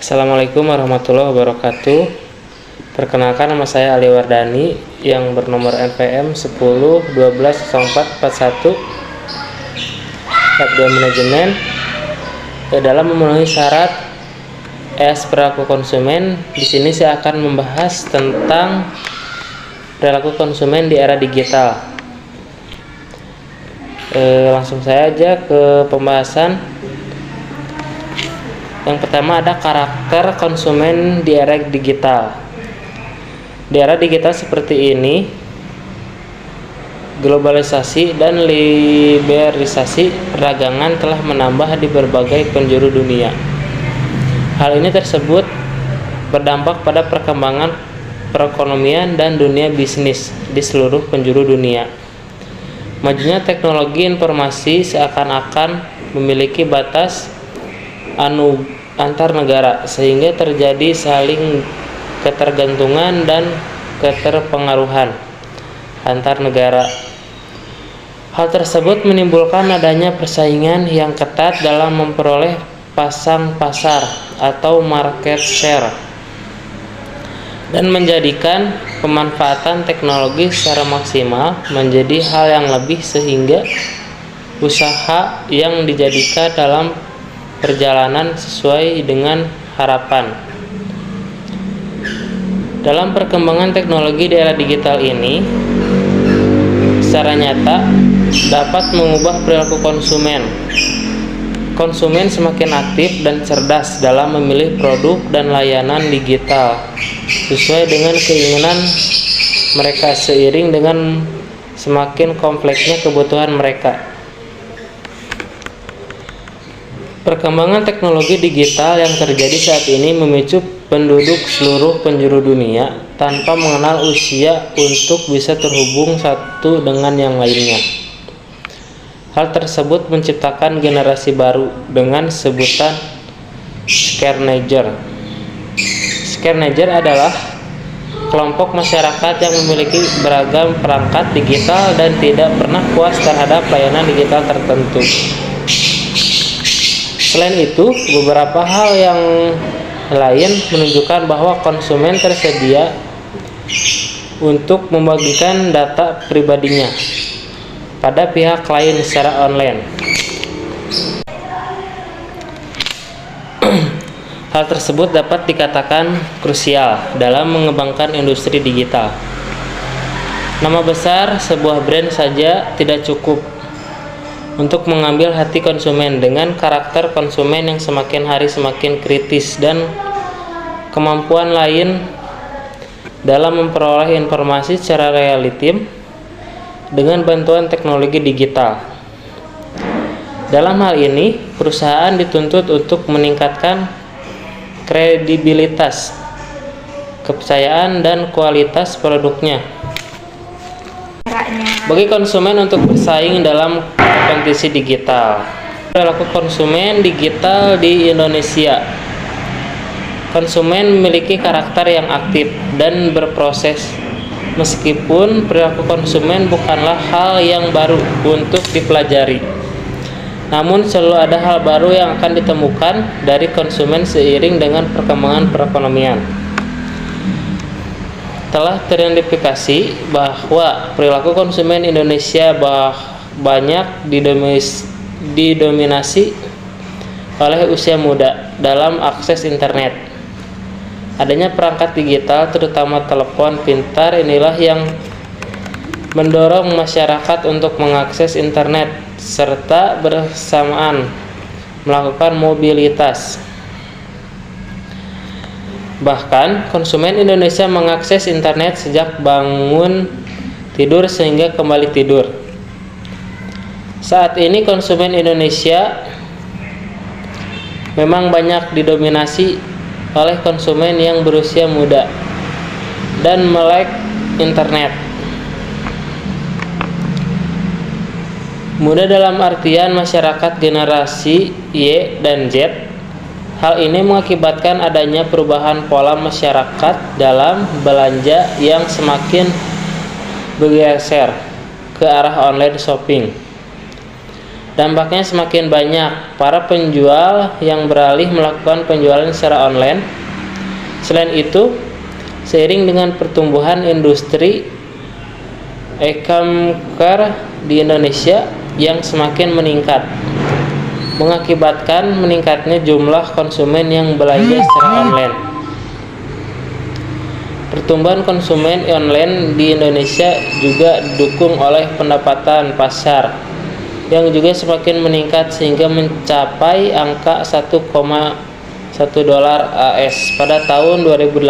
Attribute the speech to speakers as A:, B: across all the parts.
A: Assalamualaikum warahmatullahi wabarakatuh. Perkenalkan, nama saya Ali Wardani yang bernomor NPM 10120441 Tab 2 Manajemen. Dalam memenuhi syarat ES perilaku konsumen, di sini saya akan membahas tentang perilaku konsumen di era digital. Langsung saja ke pembahasan. Yang pertama ada karakter konsumen di era digital. Di era digital seperti ini, globalisasi dan liberalisasi perdagangan telah menambah di berbagai penjuru dunia. Hal ini tersebut berdampak pada perkembangan perekonomian dan dunia bisnis di seluruh penjuru dunia. Majunya teknologi informasi seakan-akan memiliki batas antar negara, sehingga terjadi saling ketergantungan dan keterpengaruhan antar negara. Hal tersebut menimbulkan adanya persaingan yang ketat dalam memperoleh pasang pasar atau market share, dan menjadikan pemanfaatan teknologi secara maksimal menjadi hal yang lebih, sehingga usaha yang dijadikan dalam perjalanan sesuai dengan harapan. Dalam perkembangan teknologi di era digital ini, secara nyata dapat mengubah perilaku konsumen. Konsumen semakin aktif dan cerdas dalam memilih produk dan layanan digital sesuai dengan keinginan mereka, seiring dengan semakin kompleksnya kebutuhan mereka. Perkembangan teknologi digital yang terjadi saat ini memicu penduduk seluruh penjuru dunia tanpa mengenal usia untuk bisa terhubung satu dengan yang lainnya. Hal tersebut menciptakan generasi baru dengan sebutan Scarenager. Scarenager adalah kelompok masyarakat yang memiliki beragam perangkat digital dan tidak pernah puas terhadap layanan digital tertentu. Selain itu, beberapa hal yang lain menunjukkan bahwa konsumen tersedia untuk membagikan data pribadinya pada pihak lain secara online. Hal tersebut dapat dikatakan krusial dalam mengembangkan industri digital. Nama besar sebuah brand saja tidak cukup untuk mengambil hati konsumen. Dengan karakter konsumen yang semakin hari semakin kritis dan kemampuan lain dalam memperoleh informasi secara real-time dengan bantuan teknologi digital. Dalam hal ini, perusahaan dituntut untuk meningkatkan kredibilitas, kepercayaan, dan kualitas produknya bagi konsumen untuk bersaing dalam kompetisi digital. Perilaku konsumen digital di Indonesia. Konsumen memiliki karakter yang aktif dan berproses. Meskipun perilaku konsumen bukanlah hal yang baru untuk dipelajari, namun selalu ada hal baru yang akan ditemukan dari konsumen seiring dengan perkembangan perekonomian. Telah teridentifikasi bahwa perilaku konsumen Indonesia banyak didominasi oleh usia muda dalam akses internet. Adanya perangkat digital, terutama telepon pintar, inilah yang mendorong masyarakat untuk mengakses internet serta bersamaan melakukan mobilitas. Bahkan, konsumen Indonesia mengakses internet sejak bangun tidur sehingga kembali tidur. Saat ini konsumen Indonesia memang banyak didominasi oleh konsumen yang berusia muda dan melek internet. Muda dalam artian masyarakat generasi Y dan Z. Hal ini mengakibatkan adanya perubahan pola masyarakat dalam belanja yang semakin bergeser ke arah online shopping. Dampaknya semakin banyak para penjual yang beralih melakukan penjualan secara online. Selain itu, seiring dengan pertumbuhan industri e-commerce di Indonesia yang semakin meningkat, mengakibatkan meningkatnya jumlah konsumen yang belanja secara online. Pertumbuhan konsumen online di Indonesia juga didukung oleh pendapatan pasar yang juga semakin meningkat sehingga mencapai angka 1,1 dolar AS pada tahun 2018.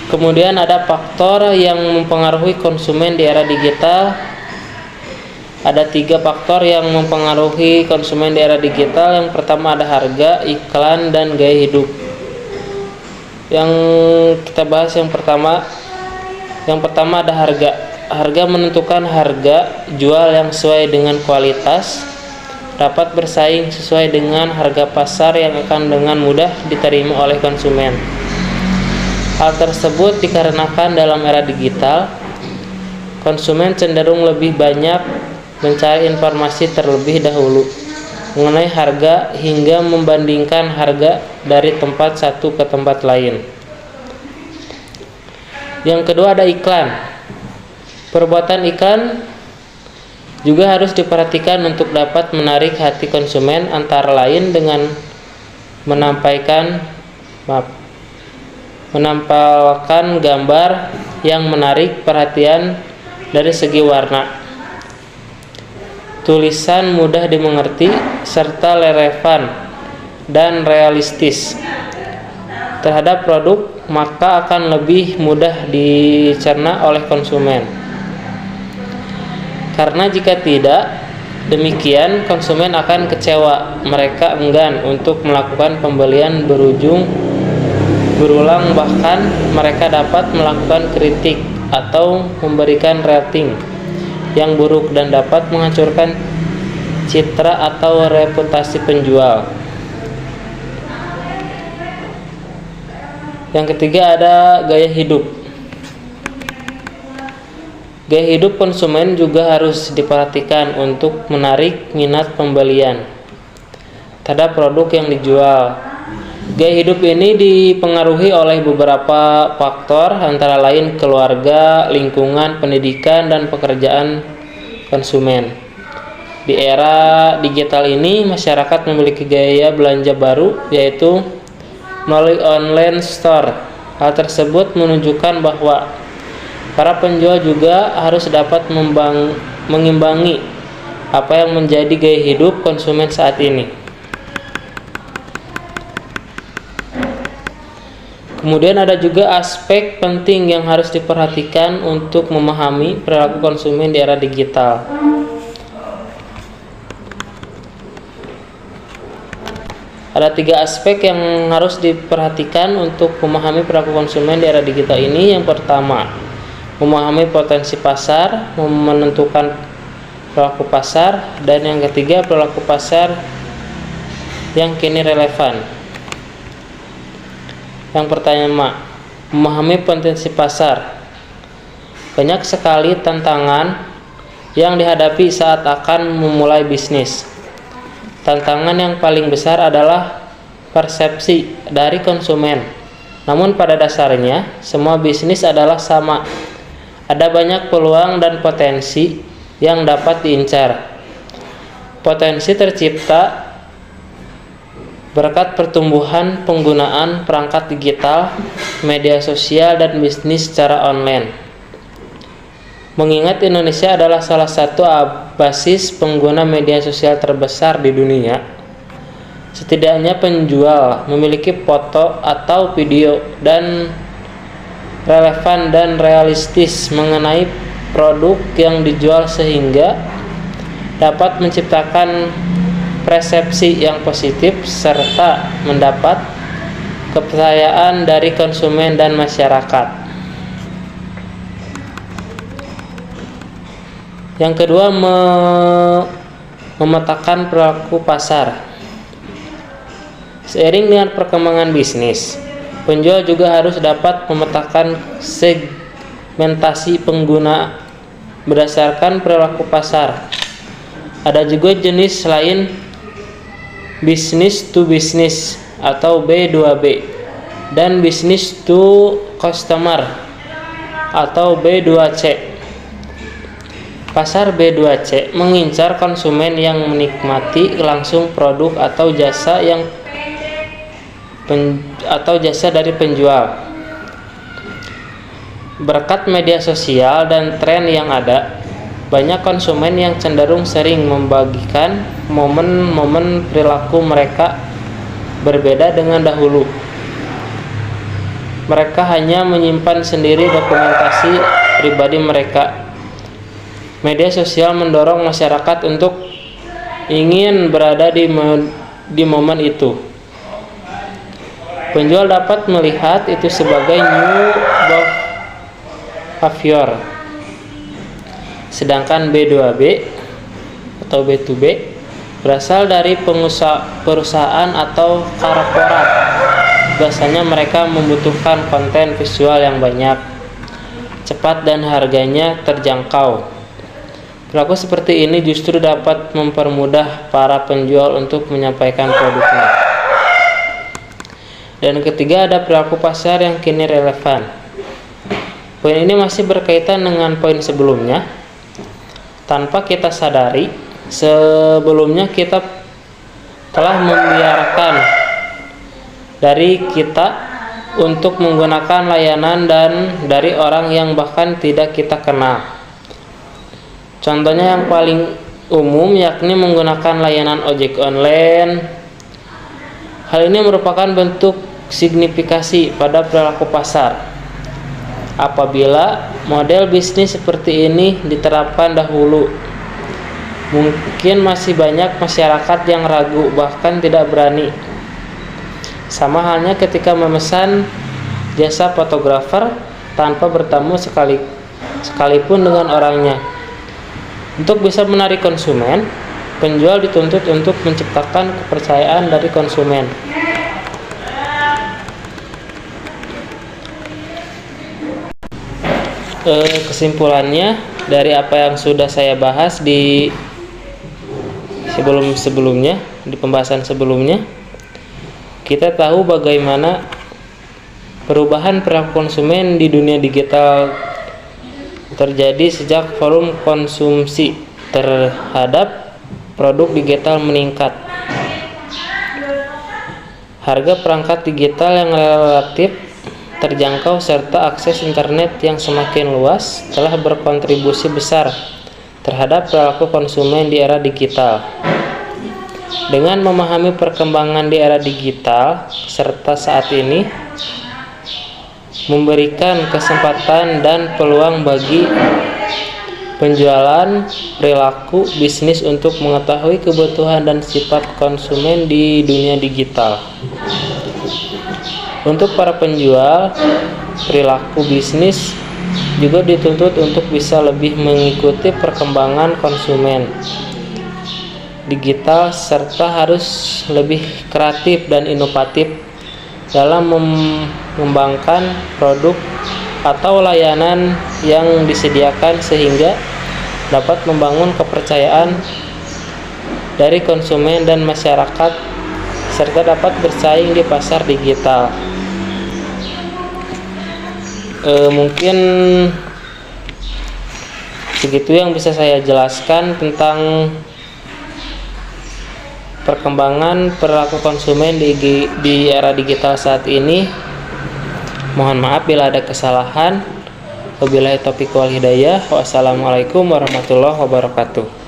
A: Kemudian ada faktor yang mempengaruhi konsumen di era digital. Ada 3 faktor yang mempengaruhi konsumen di era digital. Yang pertama ada harga, iklan, dan gaya hidup. Yang kita bahas yang pertama ada harga. Harga menentukan harga jual yang sesuai dengan kualitas, dapat bersaing sesuai dengan harga pasar yang akan dengan mudah diterima oleh konsumen. Hal tersebut dikarenakan dalam era digital, konsumen cenderung lebih banyak mencari informasi terlebih dahulu mengenai harga hingga membandingkan harga dari tempat satu ke tempat lain. Yang kedua ada iklan. Perbuatan iklan juga harus diperhatikan untuk dapat menarik hati konsumen, antara lain dengan menampilkan gambar yang menarik perhatian dari segi warna, tulisan mudah dimengerti, serta relevan dan realistis terhadap produk, maka akan lebih mudah dicerna oleh konsumen. Karena jika tidak demikian, konsumen akan kecewa. Mereka enggan untuk melakukan pembelian berulang, bahkan mereka dapat melakukan kritik atau memberikan rating yang buruk dan dapat menghancurkan citra atau reputasi penjual. Yang ketiga ada gaya hidup. Gaya hidup konsumen juga harus diperhatikan untuk menarik minat pembelian terhadap produk yang dijual. Gaya hidup ini dipengaruhi oleh beberapa faktor, antara lain keluarga, lingkungan, pendidikan, dan pekerjaan konsumen. Di era digital ini, masyarakat memiliki gaya belanja baru, yaitu melalui online store. Hal tersebut menunjukkan bahwa para penjual juga harus dapat mengimbangi apa yang menjadi gaya hidup konsumen saat ini. Kemudian ada juga aspek penting yang harus diperhatikan untuk memahami perilaku konsumen di era digital. Ada 3 aspek yang harus diperhatikan untuk memahami perilaku konsumen di era digital ini. Yang pertama, memahami potensi pasar, menentukan perilaku pasar, dan yang ketiga perilaku pasar yang kini relevan. Yang pertama, memahami potensi pasar. Banyak sekali tantangan yang dihadapi saat akan memulai bisnis. Tantangan yang paling besar adalah persepsi dari konsumen. Namun pada dasarnya semua bisnis adalah sama. Ada banyak peluang dan potensi yang dapat diincar. Potensi tercipta berkat pertumbuhan penggunaan perangkat digital, media sosial, dan bisnis secara online. Mengingat Indonesia adalah salah satu basis pengguna media sosial terbesar di dunia, setidaknya penjual memiliki foto atau video dan relevan dan realistis mengenai produk yang dijual sehingga dapat menciptakan persepsi yang positif serta mendapat kepercayaan dari konsumen dan masyarakat. Yang kedua, memetakan perilaku pasar. Seiring dengan perkembangan bisnis, penjual juga harus dapat memetakan segmentasi pengguna berdasarkan perilaku pasar. Ada juga jenis lain business to business atau B2B dan business to customer atau B2C. Pasar B2C mengincar konsumen yang menikmati langsung produk atau jasa dari penjual. Berkat media sosial dan tren yang ada, banyak konsumen yang cenderung sering membagikan momen-momen perilaku mereka berbeda dengan dahulu. Mereka hanya menyimpan sendiri dokumentasi pribadi mereka. Media sosial mendorong masyarakat untuk ingin berada di momen itu. Penjual dapat melihat itu sebagai new behavior. Sedangkan B2B atau B2B berasal dari perusahaan atau korporat. Biasanya mereka membutuhkan konten visual yang banyak, cepat dan harganya terjangkau. Perilaku seperti ini justru dapat mempermudah para penjual untuk menyampaikan produknya. Dan ketiga, ada perilaku pasar yang kini relevan. Poin ini masih berkaitan dengan poin sebelumnya. Tanpa kita sadari, sebelumnya kita telah membiarkan dari kita untuk menggunakan layanan dan dari orang yang bahkan tidak kita kenal. Contohnya yang paling umum yakni menggunakan layanan ojek online. Hal ini merupakan bentuk signifikasi pada perilaku pasar. Apabila model bisnis seperti ini diterapkan dahulu, mungkin masih banyak masyarakat yang ragu bahkan tidak berani. Sama halnya ketika memesan jasa fotografer tanpa bertemu sekalipun dengan orangnya. Untuk bisa menarik konsumen, penjual dituntut untuk menciptakan kepercayaan dari konsumen. Kesimpulannya dari apa yang sudah saya bahas di sebelumnya, di pembahasan sebelumnya, kita tahu bagaimana perubahan perilaku konsumen di dunia digital terjadi sejak volume konsumsi terhadap produk digital meningkat. Harga perangkat digital yang relatif terjangkau serta akses internet yang semakin luas telah berkontribusi besar terhadap perilaku konsumen di era digital. Dengan memahami perkembangan di era digital serta saat ini memberikan kesempatan dan peluang bagi penjualan perilaku bisnis untuk mengetahui kebutuhan dan sifat konsumen di dunia digital. Untuk para penjual, perilaku bisnis juga dituntut untuk bisa lebih mengikuti perkembangan konsumen digital serta harus lebih kreatif dan inovatif dalam mengembangkan produk atau layanan yang disediakan sehingga dapat membangun kepercayaan dari konsumen dan masyarakat serta dapat bersaing di pasar digital. Mungkin segitu yang bisa saya jelaskan tentang perkembangan perilaku konsumen di era digital saat ini. Mohon maaf bila ada kesalahan. Wabillahi taufiq wal hidayah. Wassalamualaikum warahmatullahi wabarakatuh.